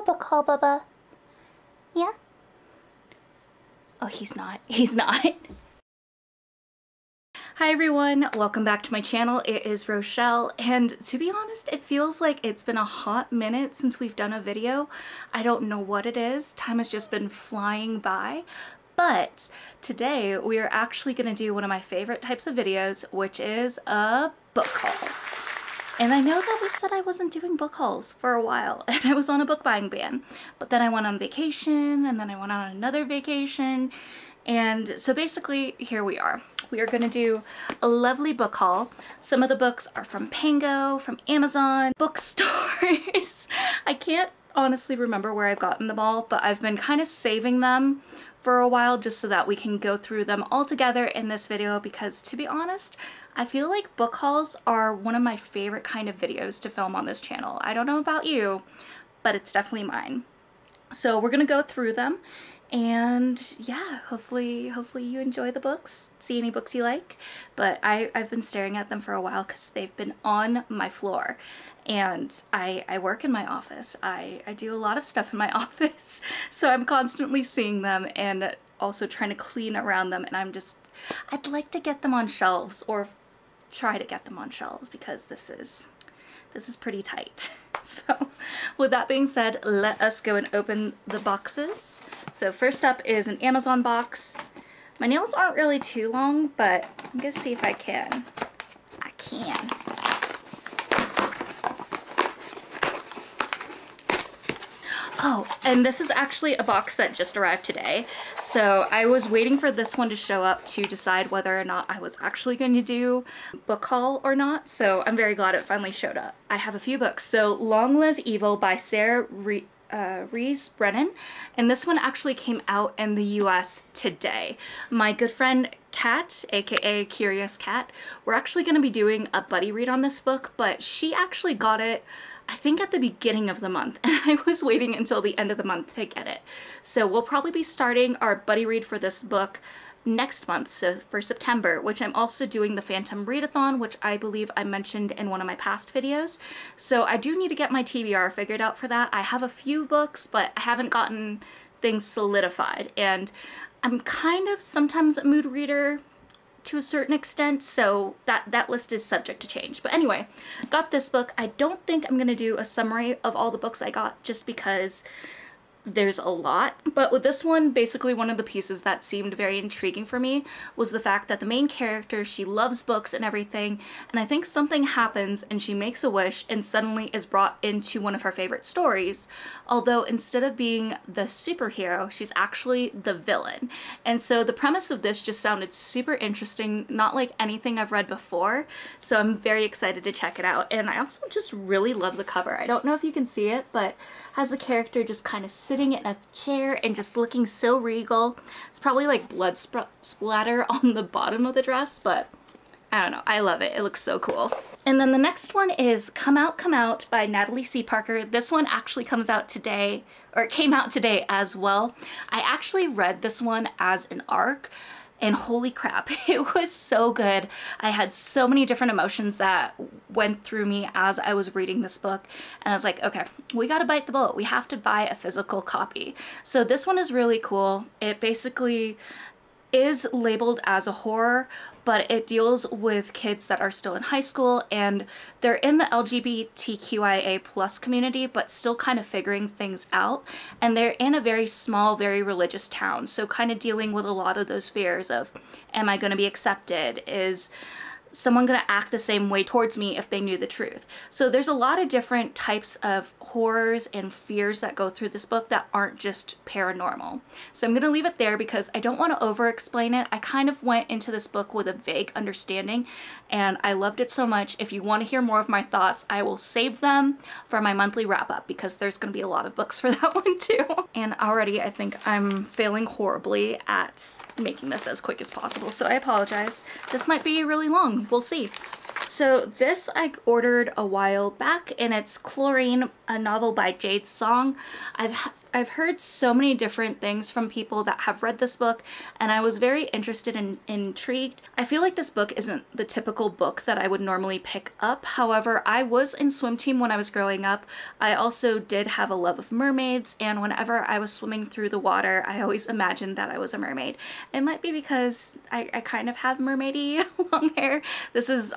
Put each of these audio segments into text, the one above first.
a book haul, Bubba. Yeah? Oh, he's not. He's not. Hi everyone, welcome back to my channel. It is Rochelle, and to be honest, it feels like it's been a hot minute since we've done a video. I don't know what it is. Time has just been flying by. But today we are actually going to do one of my favorite types of videos, which is a book haul. And I know that we said I wasn't doing book hauls for a while, and I was on a book buying ban. But then I went on vacation, and then I went on another vacation. And so basically, here we are. We are going to do a lovely book haul. Some of the books are from Pango, from Amazon, Bookstores. I can't honestly remember where I've gotten them all, but I've been kind of saving them for a while just so that we can go through them all together in this video, because to be honest, I feel like book hauls are one of my favorite kind of videos to film on this channel. I don't know about you, but it's definitely mine. So we're gonna go through them, and yeah, hopefully you enjoy the books, see any books you like. But I've been staring at them for a while because they've been on my floor. And I work in my office. I do a lot of stuff in my office, so I'm constantly seeing them and also trying to clean around them, and I'd like to get them on shelves, or try to get them on shelves, because this is pretty tight. So with that being said, let us go and open the boxes. So first up is an Amazon box. My nails aren't really too long, but I'm gonna see if I can. I can. Oh, and this is actually a box that just arrived today. So I was waiting for this one to show up to decide whether or not I was actually going to do book haul or not. So I'm very glad it finally showed up. I have a few books. So Long Live Evil by Sarah Rees Brennan. And this one actually came out in the US today. My good friend Kat, aka Curious Cat, we're actually going to be doing a buddy read on this book, but she actually got it I think at the beginning of the month, and I was waiting until the end of the month to get it. So we'll probably be starting our buddy read for this book next month, so for September, which I'm also doing the Phantom Readathon, which I believe I mentioned in one of my past videos. So I do need to get my TBR figured out for that. I have a few books, but I haven't gotten things solidified, and I'm kind of sometimes a mood reader to a certain extent, so that list is subject to change. But anyway, got this book. I don't think I'm gonna do a summary of all the books I got, just because there's a lot. But with this one, basically one of the pieces that seemed very intriguing for me was the fact that the main character, she loves books and everything, and I think something happens and she makes a wish and suddenly is brought into one of her favorite stories, although instead of being the superhero, she's actually the villain. And so the premise of this just sounded super interesting, not like anything I've read before, so I'm very excited to check it out. And I also just really love the cover. I don't know if you can see it, but has the character just kind of sitting in a chair and just looking so regal. It's probably like blood splatter on the bottom of the dress, but I don't know. I love it. It looks so cool. And then the next one is Come Out by Natalie C. Parker. This one actually comes out today, or it came out today as well. I actually read this one as an ARC, and holy crap, it was so good. I had so many different emotions that went through me as I was reading this book. And I was like, okay, we gotta bite the bullet. We have to buy a physical copy. So this one is really cool. It basically is labeled as a horror, but it deals with kids that are still in high school, and they're in the LGBTQIA plus community, but still kind of figuring things out. And they're in a very small, very religious town, so kind of dealing with a lot of those fears of, am I going to be accepted? Is someone going to act the same way towards me if they knew the truth? So there's a lot of different types of horrors and fears that go through this book that aren't just paranormal. So I'm going to leave it there because I don't want to over explain it. I kind of went into this book with a vague understanding, and I loved it so much. If you want to hear more of my thoughts, I will save them for my monthly wrap up, because there's going to be a lot of books for that one too. And already I think I'm failing horribly at making this as quick as possible, so I apologize. This might be really long. We'll see. So this I ordered a while back, and it's Chlorine, a novel by Jade Song. I've heard so many different things from people that have read this book, and I was very interested and intrigued. I feel like this book isn't the typical book that I would normally pick up. However, I was in swim team when I was growing up. I also did have a love of mermaids, and whenever I was swimming through the water, I always imagined that I was a mermaid. It might be because I kind of have mermaidy long hair. This is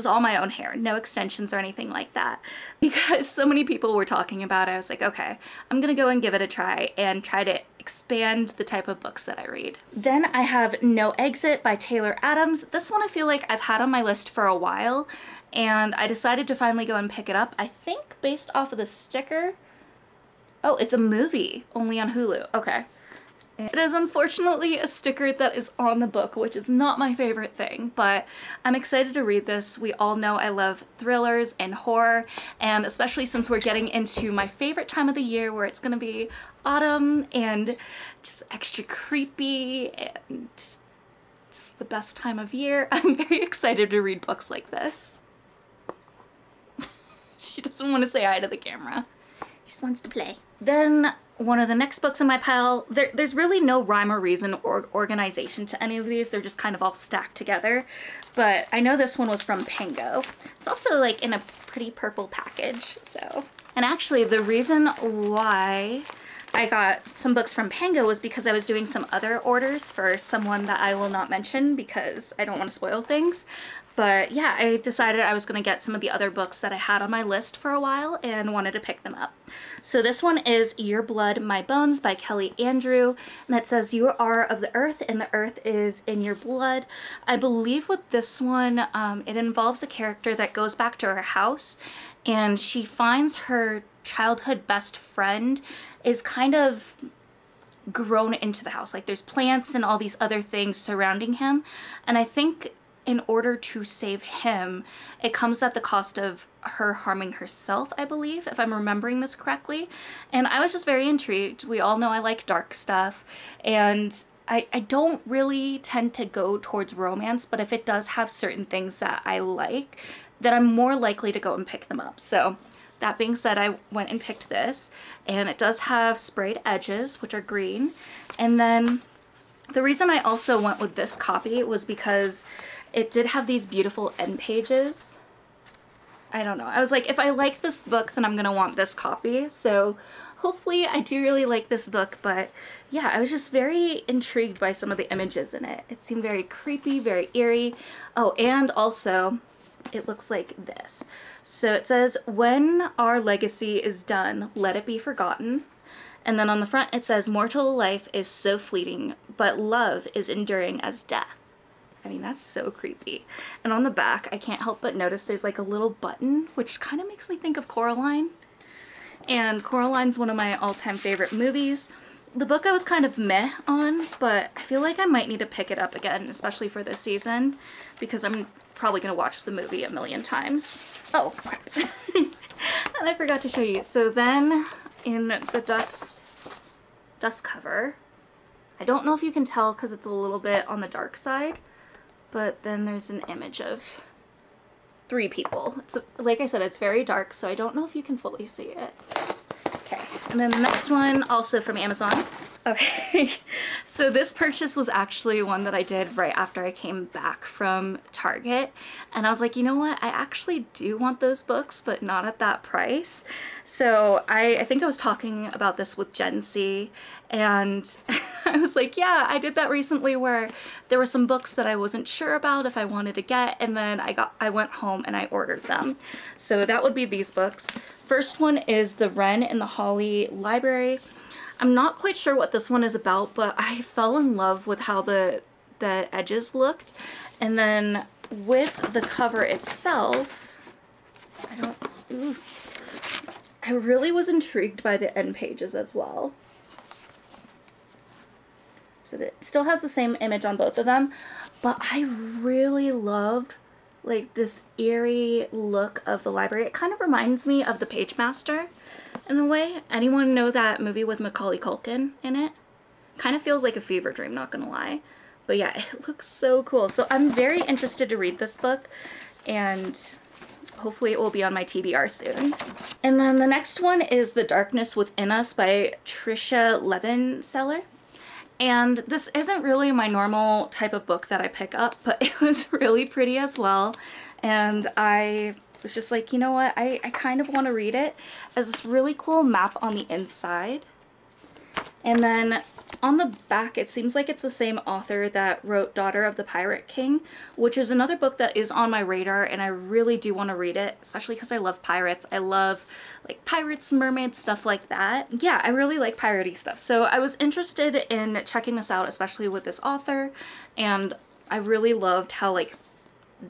all my own hair, no extensions or anything like that. Because so many people were talking about it, I was like, okay, I'm gonna go and give it a try and try to expand the type of books that I read. Then I have No Exit by Taylor Adams. This one I feel like I've had on my list for a while, and I decided to finally go and pick it up. I think based off of the sticker. Oh, it's a movie, only on Hulu. Okay. It is unfortunately a sticker that is on the book, which is not my favorite thing, but I'm excited to read this. We all know I love thrillers and horror, and especially since we're getting into my favorite time of the year where it's going to be autumn and just extra creepy and just the best time of year. I'm very excited to read books like this. She doesn't want to say hi to the camera. She just wants to play. Then one of the next books in my pile, there's really no rhyme or reason or organization to any of these. They're just kind of all stacked together. But I know this one was from Pango. It's also like in a pretty purple package, so. And actually the reason why I got some books from Pango was because I was doing some other orders for someone that I will not mention because I don't want to spoil things. But yeah, I decided I was going to get some of the other books that I had on my list for a while and wanted to pick them up. So this one is Your Blood, My Bones by Kelly Andrew, and it says you are of the earth and the earth is in your blood. I believe with this one, it involves a character that goes back to her house, and she finds her childhood best friend is kind of grown into the house. Like there's plants and all these other things surrounding him, and I think in order to save him, it comes at the cost of her harming herself, I believe, if I'm remembering this correctly. And I was just very intrigued. We all know I like dark stuff, and I don't really tend to go towards romance, but if it does have certain things that I like, then I'm more likely to go and pick them up. So that being said, I went and picked this, and it does have sprayed edges, which are green. And then the reason I also went with this copy was because it did have these beautiful end pages. I don't know. I was like, if I like this book, then I'm gonna want this copy. So hopefully I do really like this book, but yeah, I was just very intrigued by some of the images in it. It seemed very creepy, very eerie. Oh, and also it looks like this. So it says, when our legacy is done, let it be forgotten. And then on the front it says, mortal life is so fleeting, but love is enduring as death. I mean, that's so creepy. And on the back, I can't help but notice there's like a little button, which kind of makes me think of Coraline. And Coraline's one of my all-time favorite movies. The book I was kind of meh on, but I feel like I might need to pick it up again, especially for this season, because I'm probably going to watch the movie a million times. Oh, crap. And I forgot to show you. So then in the dust cover, I don't know if you can tell because it's a little bit on the dark side, but then there's an image of 3 people. Like I said, it's very dark, so I don't know if you can fully see it. Okay, and then the next one, also from Amazon. Okay, so this purchase was actually one that I did right after I came back from Target, and I was like, you know what, I actually do want those books, but not at that price. So I think I was talking about this with Gen C, and I was like, yeah, I did that recently where there were some books that I wasn't sure about if I wanted to get, and then I went home and I ordered them. So that would be these books. First one is The Wren in the Holly Library. I'm not quite sure what this one is about, but I fell in love with how the edges looked. And then with the cover itself, I really was intrigued by the end pages as well. So it still has the same image on both of them, but I really loved like this eerie look of the library. It kind of reminds me of The Page Master in a way. Anyone know that movie with Macaulay Culkin in it? Kind of feels like a fever dream, not gonna lie. But yeah, it looks so cool. So I'm very interested to read this book. and hopefully it will be on my TBR soon. And then the next one is The Darkness Within Us by Trisha Levenseller. And this isn't really my normal type of book that I pick up, but it was really pretty as well. And I was just like, you know what, I kind of want to read it. It has this really cool map on the inside. And then on the back, it seems like it's the same author that wrote Daughter of the Pirate King, which is another book that is on my radar, and I really do want to read it, especially because I love pirates. I love like pirates, mermaids, stuff like that. Yeah, I really like piratey stuff. So I was interested in checking this out, especially with this author, and I really loved how like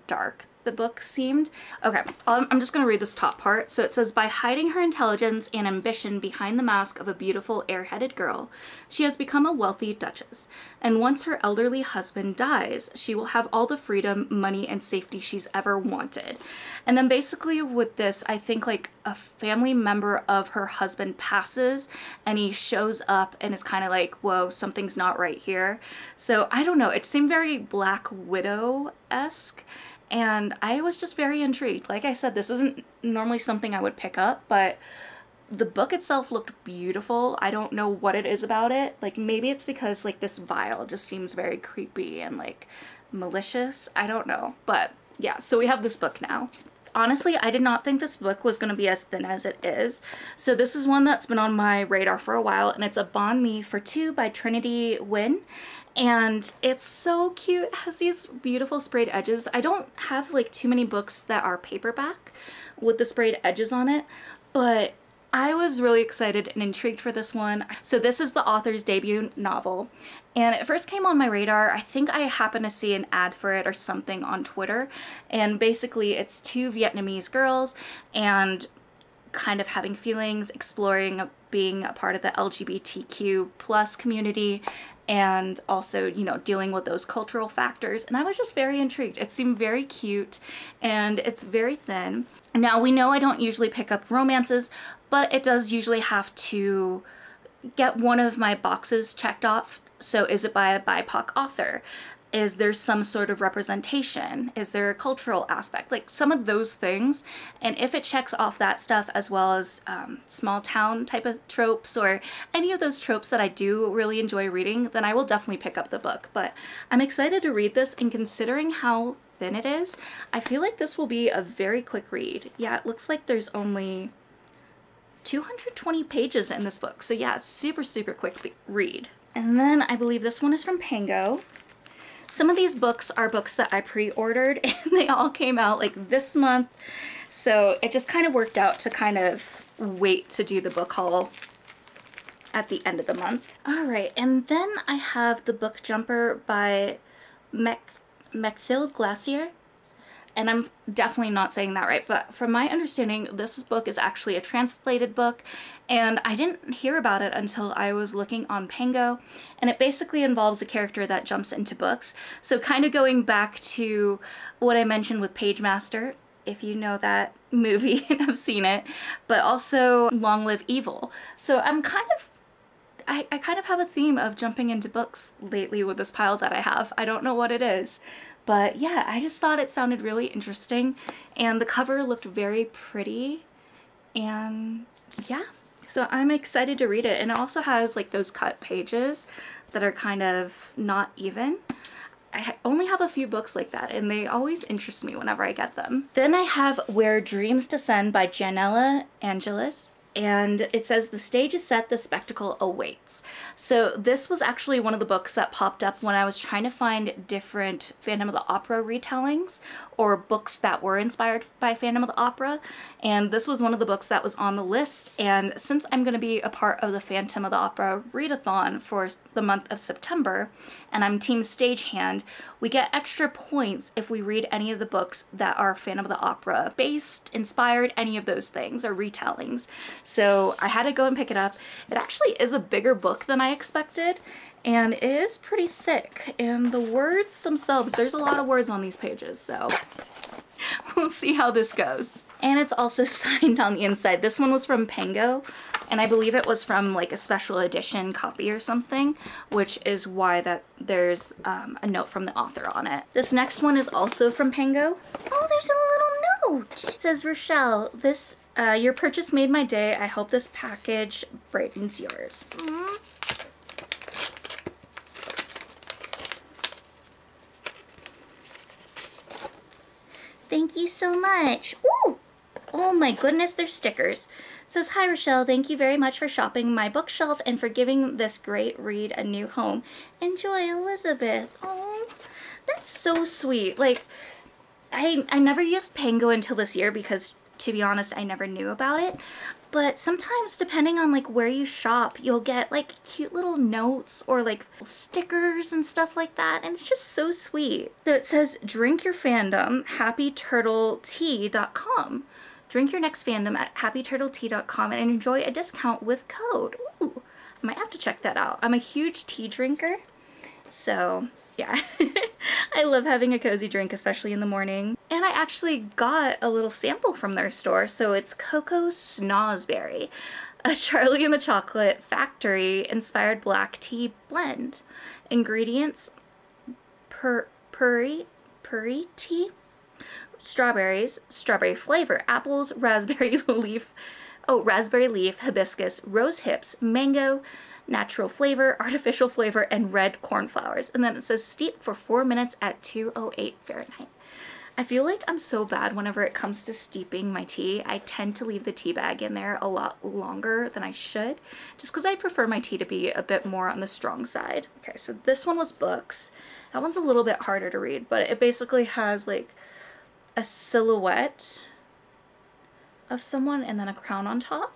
dark the book seemed. Okay, I'm just gonna read this top part. So it says, by hiding her intelligence and ambition behind the mask of a beautiful airheaded girl, she has become a wealthy duchess. And once her elderly husband dies, she will have all the freedom, money, and safety she's ever wanted. And then basically with this, I think like a family member of her husband passes and he shows up and is kind of like, whoa, something's not right here. So I don't know, it seemed very Black Widow-esque. And I was just very intrigued. Like I said, this isn't normally something I would pick up, but the book itself looked beautiful. I don't know what it is about it. Like maybe it's because like this vial just seems very creepy and like malicious. I don't know. But yeah, so we have this book now. Honestly, I did not think this book was going to be as thin as it is. So this is one that's been on my radar for a while, and it's A Bond Me for Two by Trinity Wynn. And it's so cute. It has these beautiful sprayed edges. I don't have like too many books that are paperback with the sprayed edges on it, but I was really excited and intrigued for this one. So this is the author's debut novel, and it first came on my radar. I think I happened to see an ad for it or something on Twitter, and basically it's two Vietnamese girls and kind of having feelings, exploring being a part of the LGBTQ plus community, and also, you know, dealing with those cultural factors. And I was just very intrigued. It seemed very cute, and it's very thin. Now, we know I don't usually pick up romances, but it does usually have to get one of my boxes checked off. So is it by a BIPOC author? Is there some sort of representation? Is there a cultural aspect? Like some of those things. And if it checks off that stuff, as well as small town type of tropes or any of those tropes that I do really enjoy reading, then I will definitely pick up the book. But I'm excited to read this, and considering how thin it is, I feel like this will be a very quick read. Yeah, it looks like there's only 220 pages in this book. So yeah, super, super quick read. And then I believe this one is from Pango. Some of these books are books that I pre-ordered, and they all came out like this month. So it just kind of worked out to kind of wait to do the book haul at the end of the month. All right, and then I have The Book Jumper by Mechthilde Glacier. And I'm definitely not saying that right, but from my understanding, this book is actually a translated book, and I didn't hear about it until I was looking on Pango, and it basically involves a character that jumps into books. So kind of going back to what I mentioned with Page Master, if you know that movie and have seen it, but also Long Live Evil. So I'm kind of I kind of have a theme of jumping into books lately with this pile that I have. I don't know what it is. But yeah, I just thought it sounded really interesting, and the cover looked very pretty, and yeah, so I'm excited to read it. And it also has like those cut pages that are kind of not even. I only have a few books like that, and they always interest me whenever I get them. Then I have Where Dreams Descend by Janella Angelis. And it says, the stage is set, the spectacle awaits. So this was actually one of the books that popped up when I was trying to find different Phantom of the Opera retellings or books that were inspired by Phantom of the Opera. And this was one of the books that was on the list. And since I'm going to be a part of the Phantom of the Opera readathon for the month of September, and I'm team stagehand, we get extra points if we read any of the books that are Phantom of the Opera based, inspired, any of those things, or retellings. So I had to go and pick it up. It actually is a bigger book than I expected, and it is pretty thick. And the words themselves, there's a lot of words on these pages, so We'll see how this goes. And it's also signed on the inside. This one was from Pango, and I believe it was from like a special edition copy or something, which is why that there's a note from the author on it. This next one is also from Pango. Oh, there's a little note. It says, Rochelle, this your purchase made my day. I hope this package brightens yours. Mm. Thank you so much. Ooh! Oh my goodness, there's stickers. It says, hi Rochelle, thank you very much for shopping my bookshelf and for giving this great read a new home. Enjoy, Elizabeth. Oh, that's so sweet. Like, I never used Pango until this year because, to be honest, I never knew about it. But sometimes, depending on like where you shop, you'll get like cute little notes or like stickers and stuff like that, and it's just so sweet. So it says, drink your fandom, happyturtletea.com. Drink your next fandom at happyturtletea.com and enjoy a discount with code. Ooh, I might have to check that out. I'm a huge tea drinker, so yeah. I love having a cozy drink, especially in the morning. And I actually got a little sample from their store. So it's Cocoa Snozzberry, a Charlie and the Chocolate Factory inspired black tea blend. Ingredients: puree tea, strawberries, strawberry flavor, apples, raspberry leaf, hibiscus, rose hips, mango, natural flavor, artificial flavor, and red cornflowers. And then it says steep for 4 minutes at 208 Fahrenheit. I feel like I'm so bad whenever it comes to steeping my tea. I tend to leave the tea bag in there a lot longer than I should, just because I prefer my tea to be a bit more on the strong side. Okay, so this one was books. That one's a little bit harder to read, but it basically has like a silhouette of someone and then a crown on top.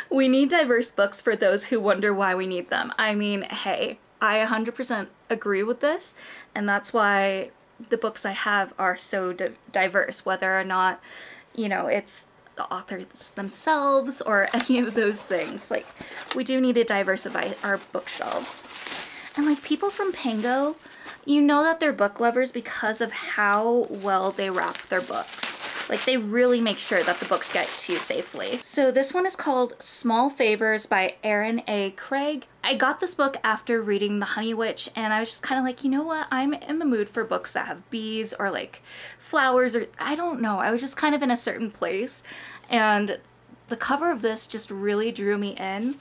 We need diverse books for those who wonder why we need them. I mean, hey, I 100% agree with this, and that's why the books I have are so diverse, whether or not, you know, it's the authors themselves or any of those things. Like, we do need to diversify our bookshelves. And like, people from Pango, you know that they're book lovers because of how well they wrap their books. Like, they really make sure that the books get to you safely. So this one is called Small Favors by Erin A. Craig. I got this book after reading The Honey Witch, and I was just kind of like, you know what? I'm in the mood for books that have bees or like flowers, or I don't know. I was just kind of in a certain place, and the cover of this just really drew me in.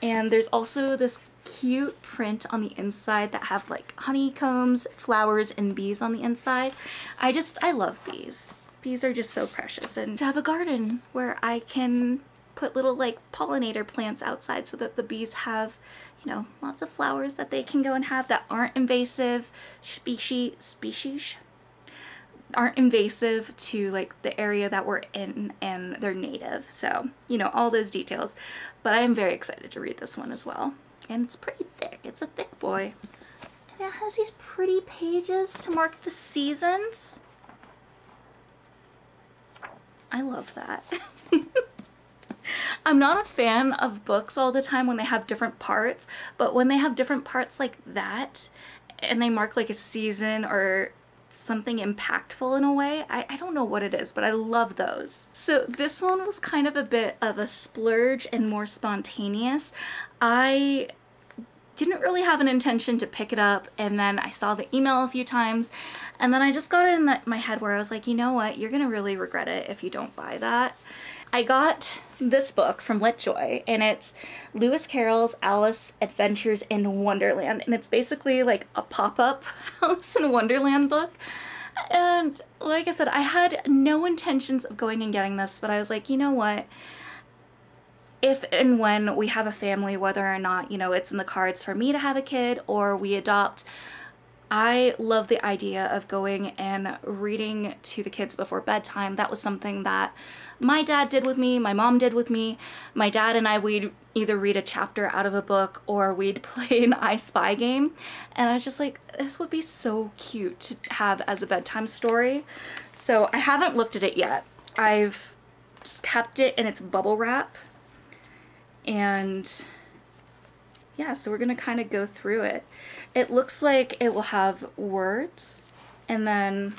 And there's also this cute print on the inside that have like honeycombs, flowers, and bees on the inside. I love bees. Bees are just so precious, and to have a garden where I can put little like pollinator plants outside so that the bees have, you know, lots of flowers that they can go and have that aren't invasive aren't invasive to like the area that we're in, and they're native. So, you know, all those details. But I am very excited to read this one as well. And it's pretty thick. It's a thick boy. And it has these pretty pages to mark the seasons. I love that. I'm not a fan of books all the time when they have different parts, but when they have different parts like that and they mark like a season or something impactful in a way, I don't know what it is, but I love those. So this one was kind of a bit of a splurge and more spontaneous. I didn't really have an intention to pick it up, and then I saw the email a few times, and then I just got it in my head where I was like, you know what, you're gonna really regret it if you don't buy that. I got this book from LitJoy, and it's Lewis Carroll's Alice Adventures in Wonderland, and it's basically like a pop-up Alice in Wonderland book. And like I said, I had no intentions of going and getting this, but I was like, you know what, if and when we have a family, whether or not, you know, it's in the cards for me to have a kid or we adopt, I love the idea of going and reading to the kids before bedtime. That was something that my dad did with me, my mom did with me. My dad and I, we'd either read a chapter out of a book or we'd play an I Spy game. And I was just like, this would be so cute to have as a bedtime story. So I haven't looked at it yet. I've just kept it in its bubble wrap. And yeah, so we're gonna kind of go through it. It looks like it will have words and then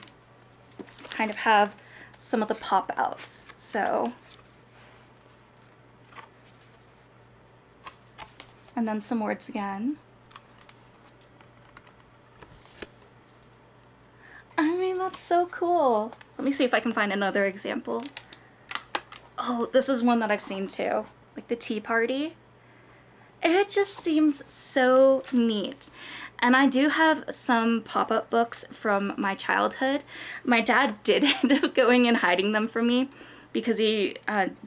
kind of have some of the pop outs. So, and then some words again. I mean, that's so cool. Let me see if I can find another example. Oh, this is one that I've seen too, like the Tea Party. It just seems so neat. And I do have some pop-up books from my childhood. My dad did end up going and hiding them from me because he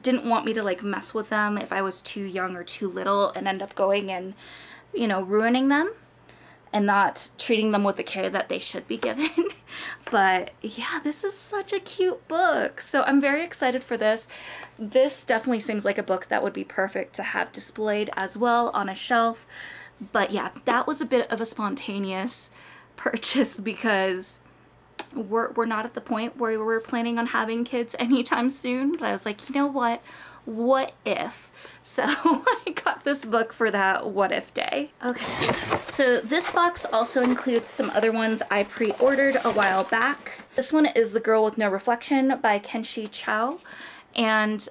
didn't want me to like mess with them if I was too young or too little and end up going and, you know, ruining them and not treating them with the care that they should be given. But yeah, this is such a cute book. So I'm very excited for this. This definitely seems like a book that would be perfect to have displayed as well on a shelf. But yeah, that was a bit of a spontaneous purchase because we're not at the point where we're planning on having kids anytime soon. But I was like, you know what if? So I got this book for that what if day. Okay, so this box also includes some other ones I pre-ordered a while back. This one is The Girl with No Reflection by Kenshi Chow, and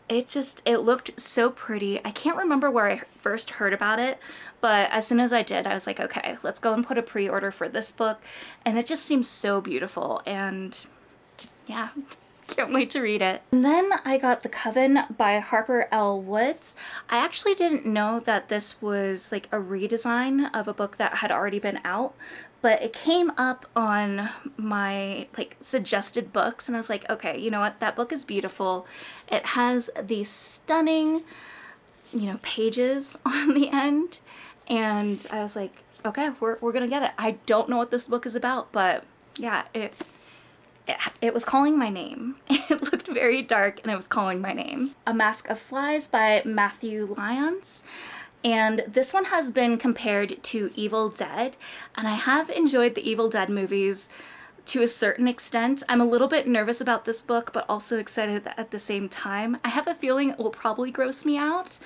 it looked so pretty. I can't remember where I first heard about it, but as soon as I did, I was like, okay, let's go and put a pre-order for this book, and it just seems so beautiful, and yeah. Can't wait to read it. And then I got The Coven by Harper L. Woods. I actually didn't know that this was like a redesign of a book that had already been out, but it came up on my like suggested books and I was like, okay, you know what? That book is beautiful. It has these stunning, you know, pages on the end. And I was like, okay, we're gonna get it. I don't know what this book is about, but yeah, it was calling my name. It looked very dark and it was calling my name. A Mask of Flies by Matthew Lyons. And this one has been compared to Evil Dead. And I have enjoyed the Evil Dead movies to a certain extent. I'm a little bit nervous about this book, but also excited at the same time. I have a feeling it will probably gross me out,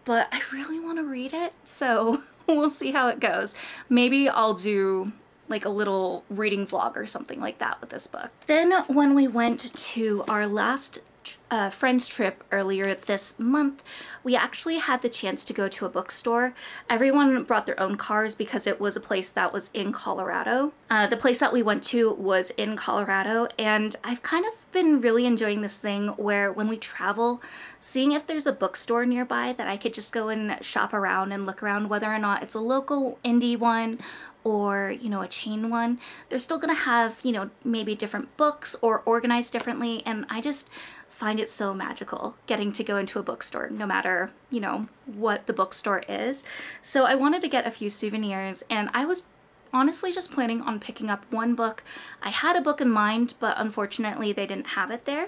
but I really want to read it. So we'll see how it goes. Maybe I'll do like a little reading vlog or something like that with this book. Then when we went to our last friends trip earlier this month, we actually had the chance to go to a bookstore. Everyone brought their own cars because it was a place that was in Colorado. The place that we went to was in Colorado, and I've kind of been really enjoying this thing where when we travel, seeing if there's a bookstore nearby that I could just go and shop around and look around, whether or not it's a local indie one or, you know, a chain one. They're still gonna have, you know, maybe different books or organized differently, and I just find it so magical getting to go into a bookstore no matter, you know, what the bookstore is. So I wanted to get a few souvenirs, and I was honestly just planning on picking up one book. I had a book in mind, but unfortunately they didn't have it there.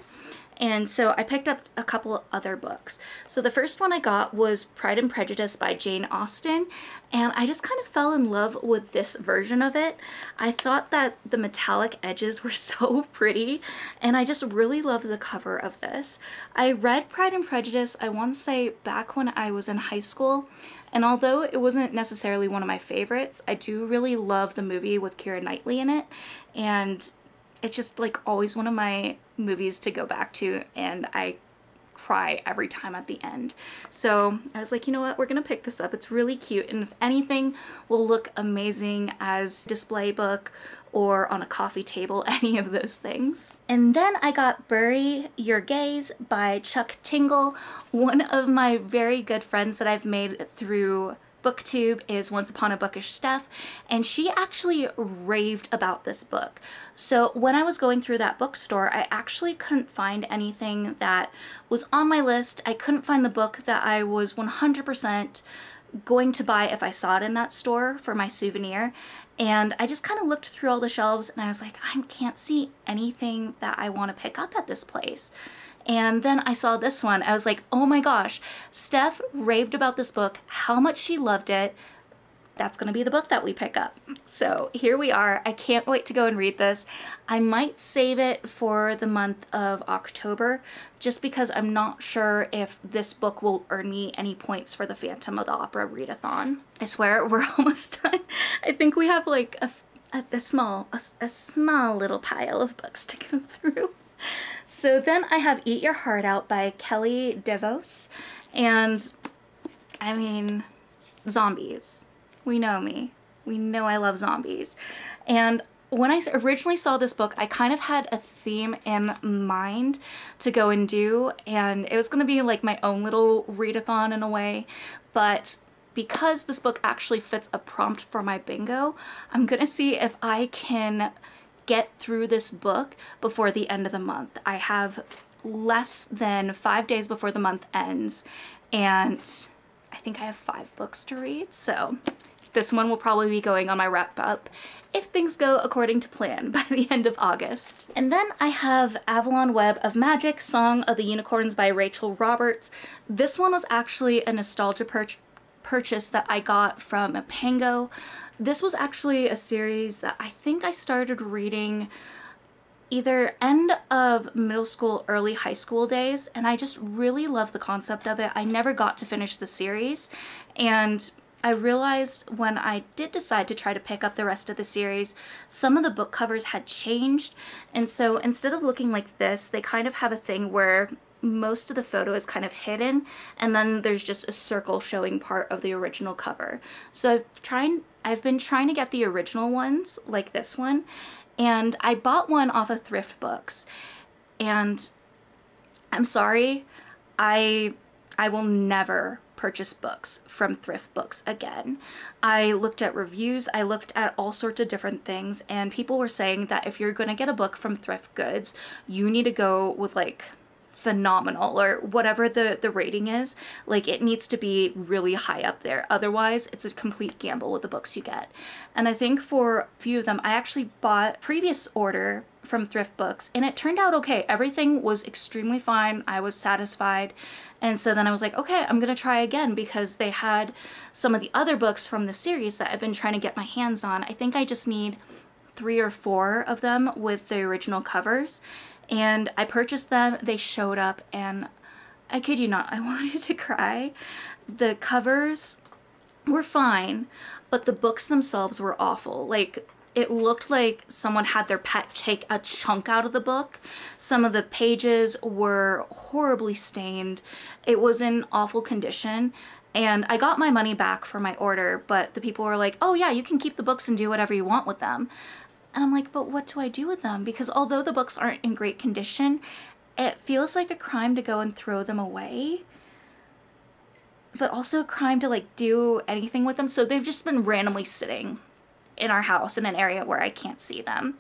And so I picked up a couple other books. So the first one I got was Pride and Prejudice by Jane Austen, and I just kind of fell in love with this version of it. I thought that the metallic edges were so pretty, and I just really love the cover of this. I read Pride and Prejudice, I want to say back when I was in high school, and although it wasn't necessarily one of my favorites, I do really love the movie with Keira Knightley in it, and it's just like always one of my movies to go back to, and I cry every time at the end. So I was like, you know what, we're gonna pick this up. It's really cute, and if anything, will look amazing as a display book or on a coffee table, any of those things. And then I got Bury Your Gaze by Chuck Tingle. One of my very good friends that I've made through Booktube is Once Upon a Bookish Steph, and she actually raved about this book. So when I was going through that bookstore, I actually couldn't find anything that was on my list. I couldn't find the book that I was 100% going to buy if I saw it in that store for my souvenir. And I just kind of looked through all the shelves and I was like, I can't see anything that I want to pick up at this place. And then I saw this one. I was like, oh my gosh, Steph raved about this book, how much she loved it. That's gonna be the book that we pick up. So here we are. I can't wait to go and read this. I might save it for the month of October just because I'm not sure if this book will earn me any points for the Phantom of the Opera readathon. I swear we're almost done. I think we have like a small little pile of books to go through. So then I have Eat Your Heart Out by Kelly DeVos, and I mean, zombies. We know me. We know I love zombies. And when I originally saw this book, I kind of had a theme in mind to go and do, and it was going to be like my own little readathon in a way, but because this book actually fits a prompt for my bingo, I'm going to see if I can get through this book before the end of the month. I have less than 5 days before the month ends, and I think I have 5 books to read, so this one will probably be going on my wrap up if things go according to plan by the end of August. And then I have Avalon Web of Magic, Song of the Unicorns by Rachel Roberts. This one was actually a nostalgia purchase that I got from Pango. This was actually a series that I think I started reading either end of middle school, early high school days, and I just really love the concept of it. I never got to finish the series, and I realized when I did decide to try to pick up the rest of the series, some of the book covers had changed, and so instead of looking like this, they kind of have a thing where most of the photo is kind of hidden, and then there's just a circle showing part of the original cover. So I've been trying to get the original ones, like this one, and I bought one off of Thrift Books, and I'm sorry, I will never purchase books from Thrift Books again. I looked at reviews, I looked at all sorts of different things, and people were saying that if you're gonna get a book from Thrift Goods, you need to go with like phenomenal or whatever the rating is. Like, it needs to be really high up there, otherwise it's a complete gamble with the books you get. And I think for a few of them I actually bought previous order from Thrift Books, and it turned out okay. Everything was extremely fine. I was satisfied, and so then I was like, okay, I'm gonna try again, because they had some of the other books from the series that I've been trying to get my hands on. I think I just need 3 or 4 of them with the original covers, and I purchased them. They showed up, and I kid you not, I wanted to cry. The covers were fine, but the books themselves were awful. Like, it looked like someone had their pet take a chunk out of the book. Some of the pages were horribly stained. It was in awful condition, and I got my money back for my order, but the people were like, oh yeah, you can keep the books and do whatever you want with them. And I'm like, but what do I do with them? Because although the books aren't in great condition, it feels like a crime to go and throw them away, but also a crime to like do anything with them. So they've just been randomly sitting in our house in an area where I can't see them.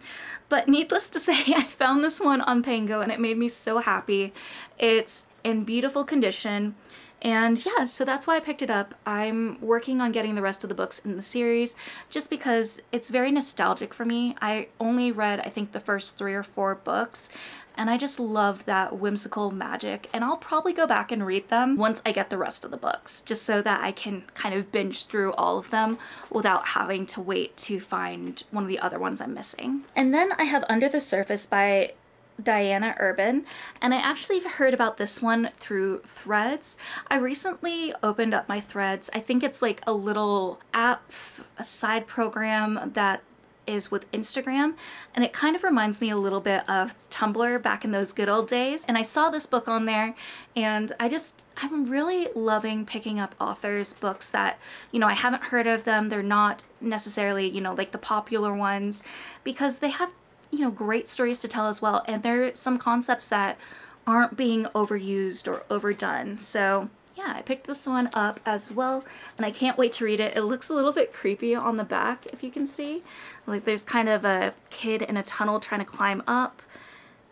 But needless to say, I found this one on Pango, and it made me so happy. It's in beautiful condition, and yeah, so that's why I picked it up. I'm working on getting the rest of the books in the series just because it's very nostalgic for me. I only read, I think, the first 3 or 4 books, and I just love that whimsical magic, and I'll probably go back and read them once I get the rest of the books, just so that I can kind of binge through all of them without having to wait to find one of the other ones I'm missing. And then I have Under the Surface by Diana Urban, and I actually heard about this one through Threads. I recently opened up my Threads. I think it's like a little app, a side program that is with Instagram, and it kind of reminds me a little bit of Tumblr back in those good old days. And I saw this book on there, and I'm really loving picking up authors' books that, you know, I haven't heard of them. They're not necessarily, you know, like the popular ones, because they have, you know, great stories to tell as well, and there are some concepts that aren't being overused or overdone. So yeah, I picked this one up as well, and I can't wait to read it. It looks a little bit creepy on the back, if you can see. Like, there's kind of a kid in a tunnel trying to climb up,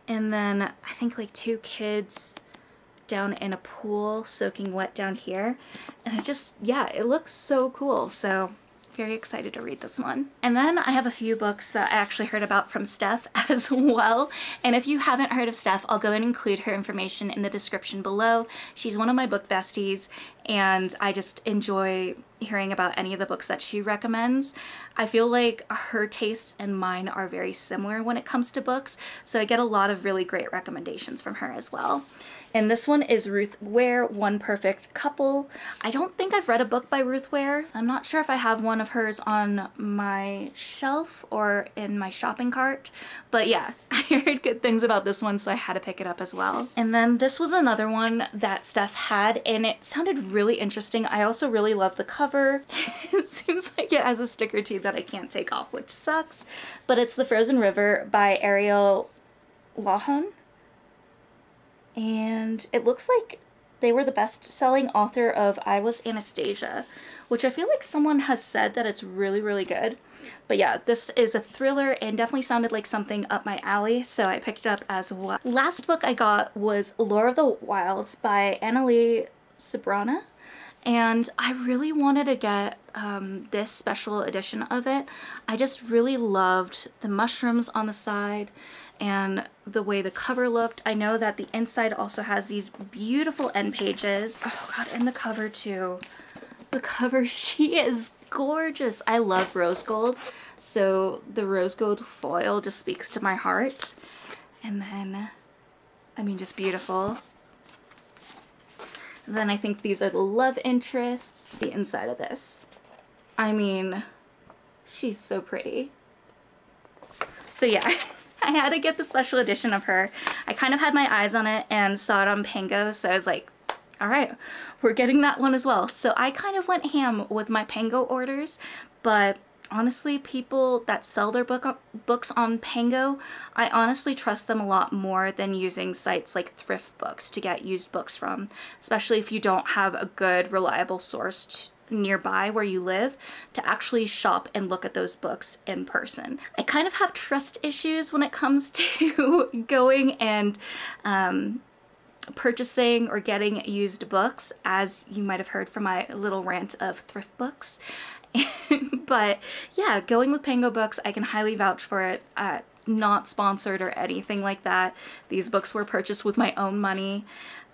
and then I think like 2 kids down in a pool soaking wet down here. And yeah, it looks so cool. So very excited to read this one. And then I have a few books that I actually heard about from Steph as well. And if you haven't heard of Steph, I'll go and include her information in the description below. She's one of my book besties, and I just enjoy hearing about any of the books that she recommends. I feel like her tastes and mine are very similar when it comes to books, so I get a lot of really great recommendations from her as well. And this one is Ruth Ware, One Perfect Couple. I don't think I've read a book by Ruth Ware. I'm not sure if I have one of of hers on my shelf or in my shopping cart. But yeah, I heard good things about this one, so I had to pick it up as well. And then this was another one that Steph had, and it sounded really interesting. I also really love the cover. It seems like it has a sticker too that I can't take off, which sucks. But it's The Frozen River by Ariel Lawhon. And it looks like they were the best-selling author of I Was Anastasia, which I feel like someone has said that it's really, really good. But yeah, this is a thriller and definitely sounded like something up my alley, so I picked it up as well. Last book I got was Lore of the Wilds by Annalie Sabrana, and I really wanted to get this special edition of it. I just really loved the mushrooms on the side and the way the cover looked. I know that the inside also has these beautiful end pages. Oh god, and the cover too. The cover, she is gorgeous. I love rose gold, so the rose gold foil just speaks to my heart. And then, I mean, just beautiful. And then I think these are the love interests. The inside of this, I mean, she's so pretty. So yeah, I had to get the special edition of her. I kind of had my eyes on it and saw it on Pango, so I was like, all right, we're getting that one as well. So I kind of went ham with my Pango orders, but honestly, people that sell their books on Pango, I honestly trust them a lot more than using sites like Thrift Books to get used books from, especially if you don't have a good, reliable source nearby where you live to actually shop and look at those books in person. I kind of have trust issues when it comes to going and purchasing or getting used books, as you might have heard from my little rant of Thrift Books. But yeah, going with Pango Books, I can highly vouch for it. Not sponsored or anything like that. These books were purchased with my own money,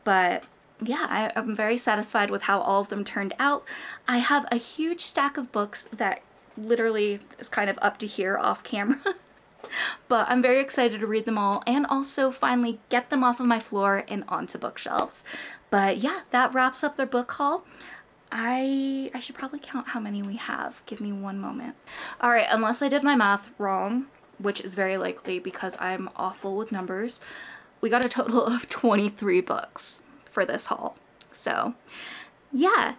but yeah, I'm very satisfied with how all of them turned out. I have a huge stack of books that literally is kind of up to here off camera. But I'm very excited to read them all and also finally get them off of my floor and onto bookshelves. But yeah, that wraps up their book haul. I should probably count how many we have. Give me one moment. All right, unless I did my math wrong, which is very likely because I'm awful with numbers, we got a total of 23 books for this haul. So yeah.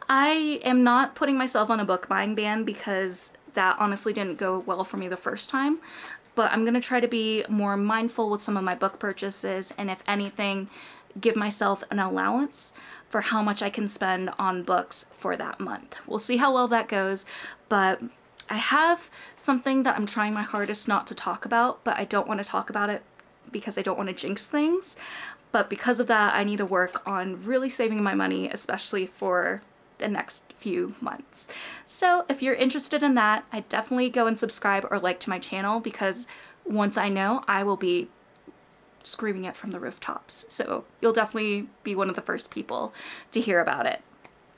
I am not putting myself on a book buying ban because that honestly didn't go well for me the first time, but I'm gonna try to be more mindful with some of my book purchases, and if anything, give myself an allowance for how much I can spend on books for that month. We'll see how well that goes, but I have something that I'm trying my hardest not to talk about, but I don't want to talk about it because I don't want to jinx things. But because of that, I need to work on really saving my money, especially for the next few months. So if you're interested in that, I definitely go and subscribe or like to my channel, because once I know, I will be screaming it from the rooftops. So you'll definitely be one of the first people to hear about it.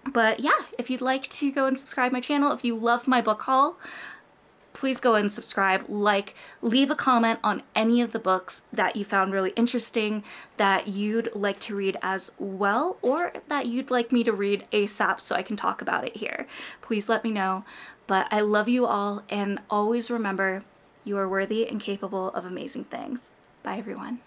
But yeah, if you'd like to go and subscribe my channel, if you love my book haul, please go and subscribe, like, leave a comment on any of the books that you found really interesting that you'd like to read as well, or that you'd like me to read ASAP so I can talk about it here. Please let me know. But I love you all, and always remember, you are worthy and capable of amazing things. Bye everyone.